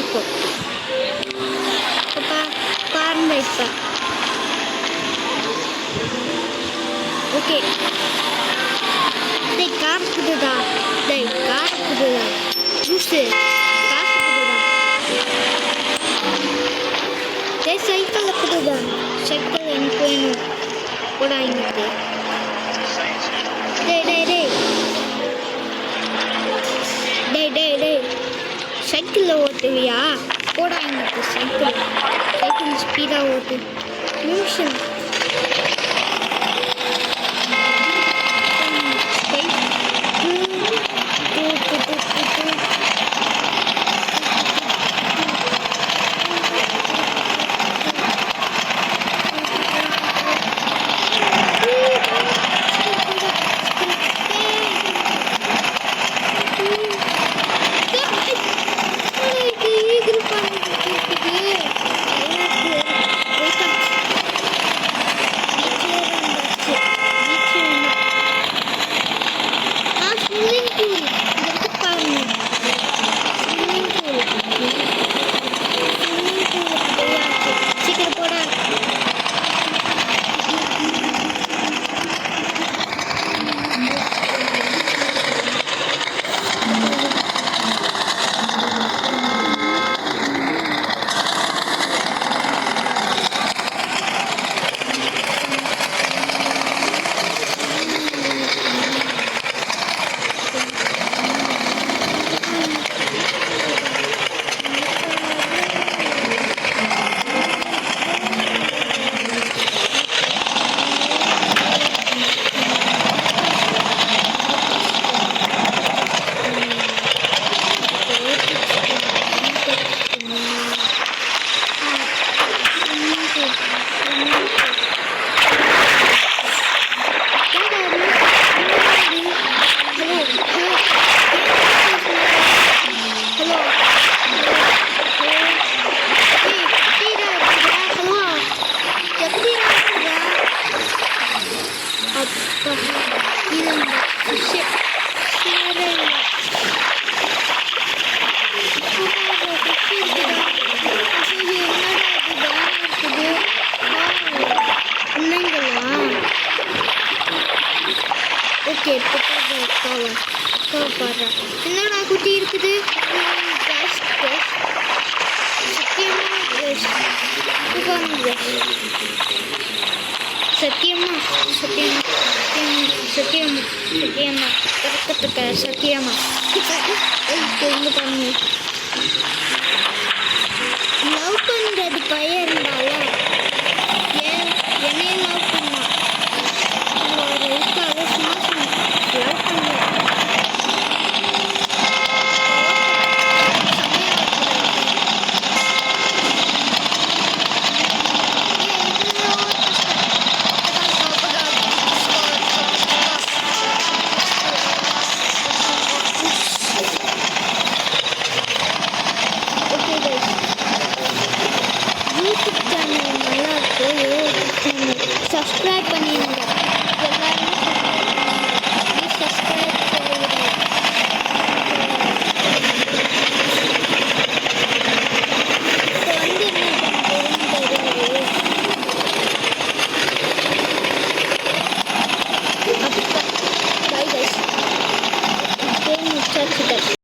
இப்போ பாருங்க இப்போ ஓகே டேய் கார் குடுடா ஜூஸு காசு குடுடா டேய் சைக்கிள் குடுடா சைக்கிள் எனக்கு வேணும் போடா இன்னைக்கு டேய் சைக்கிளில் ஓட்டுவியா போடா இன்னைக்கு சைக்கிள் ஸ்பீடாக ஓட்டு நிமிஷம் ஓகே என்னடா குட்டி இருக்குது சத்தியமா லவ் பண்றது பையன் இருந்தால என்னைய லவ் பண்ணா சப்ஸ்கிரைப் பண்ணிடுங்க எல்லாருமே சப்ஸ்கிரைப் பண்ணிடுங்க இப்போ வந்து என்ன பண்ணுறதுன்னு தெரியலையே அப்போ பை பை